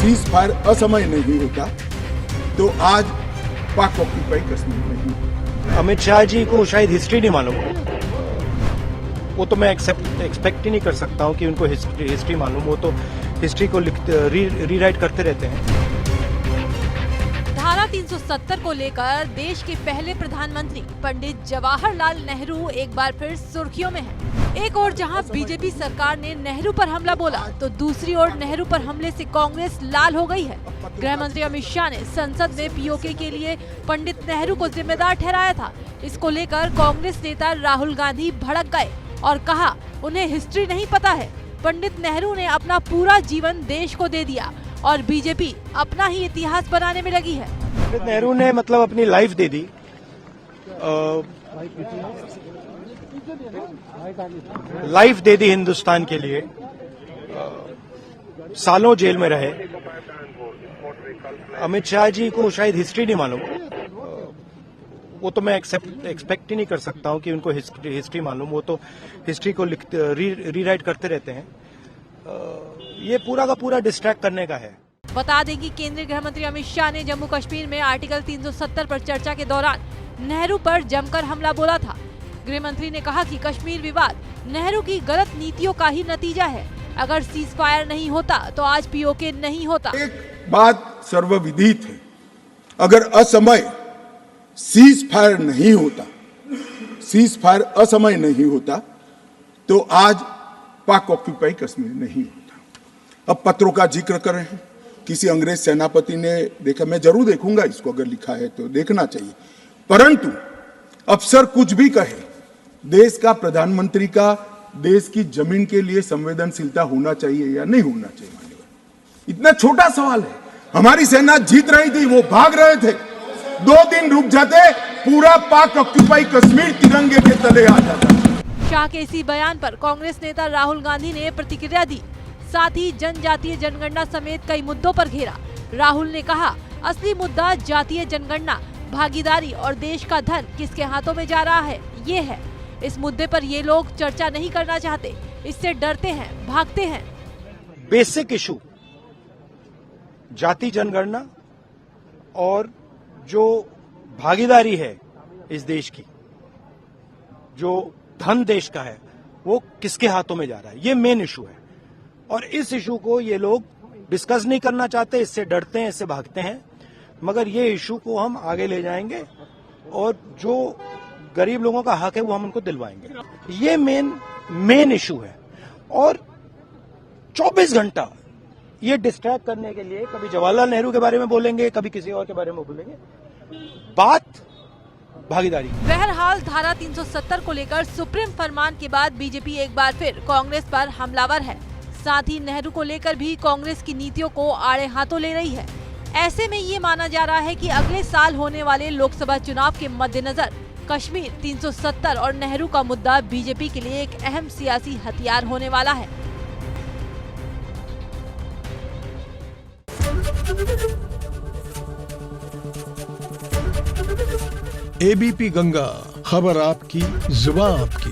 Cease fire असमय नहीं होता तो आज पाक ऑक्यूपाई कश्मीर नहीं होता। अमित शाह जी को शायद हिस्ट्री नहीं मालूम, वो तो मैं एक्सपेक्ट ही नहीं कर सकता हूँ कि उनको हिस्ट्री मालूम। वो तो हिस्ट्री को रीराइट करते रहते हैं। धारा 370 को लेकर देश के पहले प्रधानमंत्री पंडित जवाहरलाल नेहरू एक बार फिर सुर्खियों में हैं। एक ओर जहां बीजेपी सरकार ने नेहरू पर हमला बोला, तो दूसरी ओर नेहरू पर हमले से कांग्रेस लाल हो गई है। गृह मंत्री अमित शाह ने संसद में पीओके के लिए पंडित नेहरू को जिम्मेदार ठहराया था। इसको लेकर कांग्रेस नेता राहुल गांधी भड़क गए और कहा उन्हें हिस्ट्री नहीं पता है। पंडित नेहरू ने अपना पूरा जीवन देश को दे दिया और बीजेपी अपना ही इतिहास बनाने में लगी है। पंडित नेहरू ने मतलब अपनी लाइफ दे दी, लाइफ दे दी हिंदुस्तान के लिए। सालों जेल में रहे। अमित शाह जी को शायद हिस्ट्री नहीं मालूम, वो तो मैं एक्सपेक्ट ही नहीं कर सकता हूँ कि उनको हिस्ट्री मालूम। वो तो हिस्ट्री को रीराइट करते रहते हैं। ये पूरा का पूरा डिस्ट्रैक्ट करने का है। बता दें कि केंद्रीय गृह मंत्री अमित शाह ने जम्मू कश्मीर में आर्टिकल 370 पर चर्चा के दौरान नेहरू पर जमकर हमला बोला था। गृह मंत्री ने कहा कि कश्मीर विवाद नेहरू की गलत नीतियों का ही नतीजा है। अगर सीज फायर नहीं होता तो आज पीओके नहीं होता। एक बात सर्वविदित है, अगर असमय सीज फायर नहीं होता, सीज फायर असमय नहीं होता तो आज पाक ऑक्यूपाई कश्मीर नहीं होता। अब पत्रों का जिक्र कर रहे हैं, किसी अंग्रेज सेनापति ने देखा, मैं जरूर देखूंगा इसको, अगर लिखा है तो देखना चाहिए। परंतु अफसर कुछ भी कहे, देश का प्रधानमंत्री का देश की जमीन के लिए संवेदनशीलता होना चाहिए या नहीं होना चाहिए? मान्यवर, इतना छोटा सवाल है। हमारी सेना जीत रही थी, वो भाग रहे थे, 2 दिन रुक जाते, पूरा पाक ऑक्यूपाई कश्मीर तिरंगे के तले आ जाता। शाह के इसी बयान पर कांग्रेस नेता राहुल गांधी ने प्रतिक्रिया दी। साथ ही जनजातीय जनगणना समेत कई मुद्दों पर घेरा। राहुल ने कहा, असली मुद्दा जातीय जनगणना, भागीदारी और देश का धन किसके हाथों में जा रहा है, ये है। इस मुद्दे पर ये लोग चर्चा नहीं करना चाहते, इससे डरते हैं, भागते हैं। बेसिक इशू जाति जनगणना और जो भागीदारी है इस देश की, जो धन देश का है, वो किसके हाथों में जा रहा है, ये मेन इशू है। और इस इशू को ये लोग डिस्कस नहीं करना चाहते, इससे डरते हैं, इससे भागते हैं। मगर ये इशू को हम आगे ले जाएंगे और जो गरीब लोगों का हक है वो हम उनको दिलवाएंगे। ये मेन इशू है। और 24 घंटा ये डिस्ट्रैक्ट करने के लिए कभी जवाहरलाल नेहरू के बारे में बोलेंगे, कभी किसी और के बारे में बोलेंगे। बात भागीदारी। बहरहाल धारा 370 को लेकर सुप्रीम फरमान के बाद बीजेपी एक बार फिर कांग्रेस पर हमलावर है। साथ ही नेहरू को लेकर भी कांग्रेस की नीतियों को आड़े हाथों ले रही है। ऐसे में ये माना जा रहा है कि अगले साल होने वाले लोकसभा चुनाव के मद्देनजर कश्मीर 370 और नेहरू का मुद्दा बीजेपी के लिए एक अहम सियासी हथियार होने वाला है। एबीपी गंगा, खबर आपकी, जुबान आपकी।